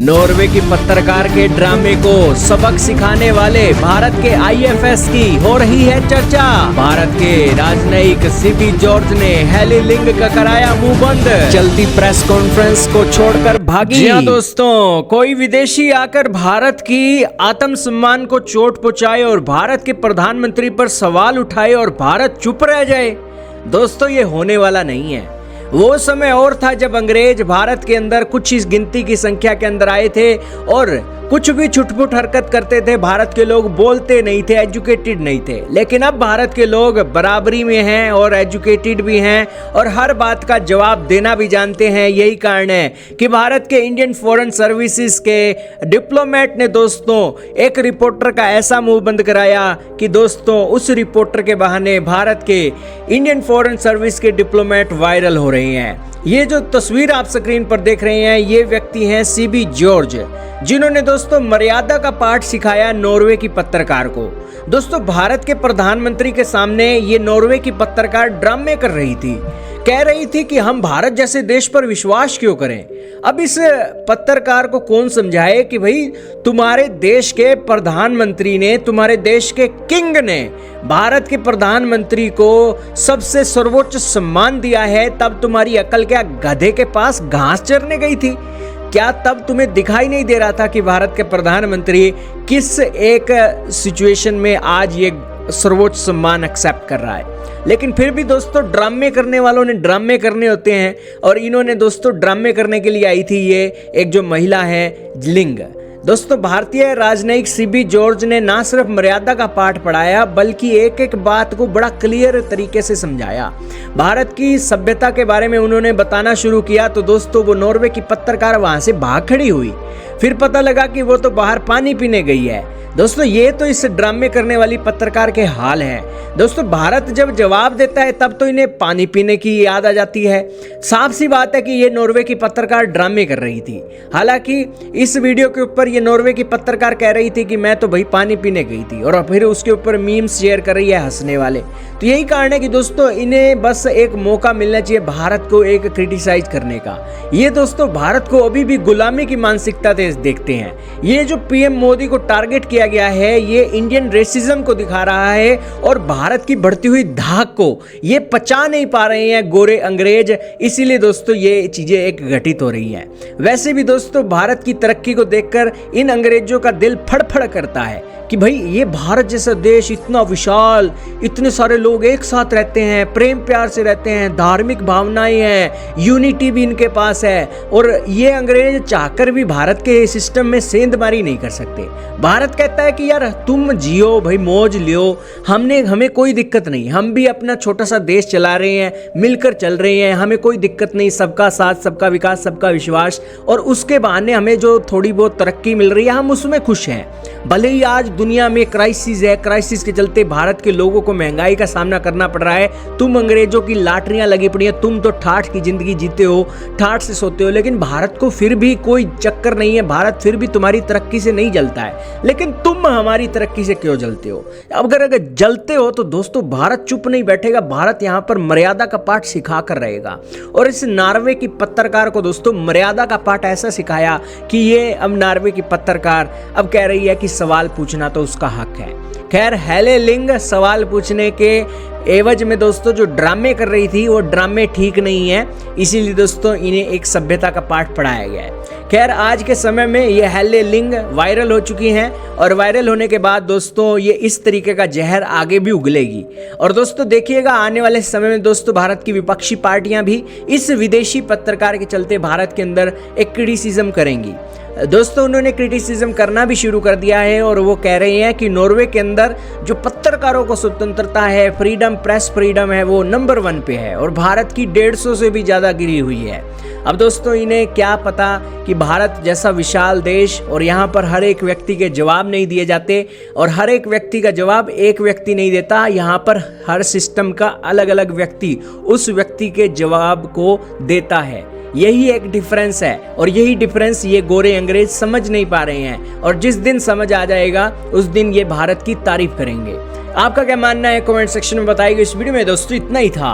Norway की पत्रकार के ड्रामे को सबक सिखाने वाले भारत के आईएफएस की हो रही है चर्चा। भारत के राजनयिक सीबी जॉर्ज ने हेली लिंग का कराया मुंह बंद, चलती प्रेस कॉन्फ्रेंस को छोड़कर भागी। जी हाँ दोस्तों, कोई विदेशी आकर भारत की आत्मसम्मान को चोट पहुंचाए और भारत के प्रधानमंत्री पर सवाल उठाए और भारत चुप रह जाए, दोस्तों ये होने वाला नहीं है। वो समय और था जब अंग्रेज भारत के अंदर कुछ इस गिनती की संख्या के अंदर आए थे और कुछ भी छुटपुट हरकत करते थे। भारत के लोग बोलते नहीं थे, एजुकेटेड नहीं थे, लेकिन अब भारत के लोग बराबरी में हैं और एजुकेटेड भी हैं और हर बात का जवाब देना भी जानते हैं। यही कारण है कि भारत के इंडियन फॉरेन सर्विसेज के डिप्लोमेट ने दोस्तों एक रिपोर्टर का ऐसा मुंह बंद कराया कि दोस्तों उस रिपोर्टर के बहाने भारत के इंडियन फॉरेन सर्विस के डिप्लोमेट वायरल हो रहे हैं। ये जो तस्वीर आप स्क्रीन पर देख रहे हैं, ये व्यक्ति हैं सीबी जॉर्ज, जिन्होंने दोस्तों मर्यादा का पाठ सिखाया नॉर्वे की पत्रकार को। दोस्तों भारत के प्रधानमंत्री के सामने ये नॉर्वे की पत्रकार ड्रामे कर रही थी, कह रही थी कि हम भारत जैसे देश पर विश्वास क्यों करें। अब इस पत्रकार को कौन समझाए कि भाई तुम्हारे देश के प्रधानमंत्री ने, तुम्हारे देश के किंग ने भारत के प्रधानमंत्री को सबसे सर्वोच्च सम्मान दिया है, तब तुम्हारी अकल क्या गधे के पास घास चरने गई थी? क्या तब तुम्हें दिखाई नहीं दे रहा था कि भारत के प्रधानमंत्री किस एक सिचुएशन में आज ये सर्वोच्च सम्मान एक्सेप्ट कर रहा है? लेकिन फिर भी दोस्तों ड्रामे करने वालों ने ड्रामे करने होते हैं और इन्होंने दोस्तों ड्रामे करने के लिए आई थी ये एक जो महिला है लिंग। दोस्तों भारतीय राजनयिक सीबी जॉर्ज ने ना सिर्फ मर्यादा का पाठ पढ़ाया बल्कि एक एक बात को बड़ा क्लियर तरीके से समझाया। भारत की सभ्यता के बारे में उन्होंने बताना शुरू किया तो दोस्तों वो नॉर्वे की पत्रकार वहां से भाग खड़ी हुई। फिर पता लगा कि वो तो बाहर पानी पीने गई है। दोस्तों ये तो इस ड्रामे करने वाली पत्रकार के हाल है। दोस्तों भारत जब जवाब देता है तब तो इन्हें पानी पीने की याद आ जाती है। साफ सी बात है कि ये नॉर्वे की पत्रकार ड्रामे कर रही थी। हालांकि इस वीडियो के ऊपर ये नॉर्वे की पत्रकार कह रही थी कि मैं तो भाई पानी पीने गई थी और फिर उसके ऊपर मीम्स शेयर कर रही है हंसने वाले। तो यही कारण है कि दोस्तों इन्हें बस एक मौका मिलना चाहिए भारत को एक क्रिटिसाइज करने का। ये दोस्तों भारत को अभी भी गुलामी की मानसिकता से देखते हैं। ये जो पीएम मोदी को टारगेट किया गया है ये इंडियन रेसिज्म को दिखा रहा है और भारत की बढ़ती हुई धाक को ये पचा नहीं पा रहे हैं गोरे अंग्रेज, इसीलिए दोस्तों ये चीजें एक घटित हो रही हैं। वैसे भी दोस्तों भारत की तरक्की को देखकर इन अंग्रेजों का दिल फड़फड़ करता है कि भाई ये भारत जैसा देश इतना विशाल, इतने सारे लोग एक साथ रहते हैं, प्रेम प्यार से रहते हैं, धार्मिक भावनाएं हैं, यूनिटी भी इनके पास है और ये अंग्रेज चाहकर भी भारत के सिस्टम में सेंधमारी नहीं कर सकते। भारत कहता है कि यार तुम जियो भाई, मौज लियो, हमें कोई दिक्कत नहीं, हम भी अपना छोटा सा देश चला रहे हैं, मिलकर चल रहे हैं, हमें कोई दिक्कत नहीं, सबका साथ सबका विकास सबका विश्वास, और उसके बहाने हमें जो थोड़ी बहुत तरक्की मिल रही है हम उसमें खुश हैं। भले ही आज दुनिया में क्राइसिस है, क्राइसिस के चलते भारत के लोगों को महंगाई का सामना करना पड़ रहा है, तुम अंग्रेजों की लाटरियां लगी पड़ी हैं, तुम तो ठाठ की जिंदगी जीते हो, ठाठ से सोते हो, लेकिन भारत को फिर भी कोई चक्कर नहीं है, भारत फिर भी तुम्हारी तरक्की से नहीं जलता है। लेकिन तुम हमारी तरक्की से क्यों जलते हो? अगर जलते हो तो दोस्तों भारत चुप नहीं बैठेगा, भारत यहाँ पर मर्यादा का पाठ सिखा कर रहेगा। और इस नॉर्वे की पत्रकार को दोस्तों मर्यादा का पाठ ऐसा सिखाया कि ये अब नॉर्वे की पत्रकार अब कह रही है कि सवाल पूछना तो उसका हक है। खैर हेली लिंग सवाल पूछने के एवज में दोस्तों जो ड्रामे कर रही थी वो ड्रामे ठीक नहीं है, इसीलिए दोस्तों इन्हें एक सभ्यता का पाठ पढ़ाया गया है। खैर आज के समय में ये हेली लिंग वायरल हो चुकी हैं और वायरल होने के बाद दोस्तों ये इस तरीके का जहर आगे भी उगलेगी। और दोस्तों देखिएगा आने वाले समय में दोस्तों भारत की विपक्षी पार्टियां भी इस विदेशी पत्रकार के चलते भारत के अंदर एक क्रिटिसिज्म करेंगी। दोस्तों उन्होंने क्रिटिसिज्म करना भी शुरू कर दिया है और वो कह रहे हैं कि नॉर्वे के अंदर जो पत्रकारों को स्वतंत्रता है, फ्रीडम, प्रेस फ्रीडम है, वो नंबर 1 पे है और भारत की 150 से भी ज़्यादा गिरी हुई है। अब दोस्तों इन्हें क्या पता कि भारत जैसा विशाल देश और यहाँ पर हर एक व्यक्ति के जवाब नहीं दिए जाते और हर एक व्यक्ति का जवाब एक व्यक्ति नहीं देता, यहाँ पर हर सिस्टम का अलग अलग व्यक्ति उस व्यक्ति के जवाब को देता है। यही एक डिफरेंस है और यही डिफरेंस ये गोरे अंग्रेज समझ नहीं पा रहे हैं और जिस दिन समझ आ जाएगा उस दिन ये भारत की तारीफ करेंगे। आपका क्या मानना है कमेंट सेक्शन में बताइएगा। इस वीडियो में दोस्तों इतना ही था।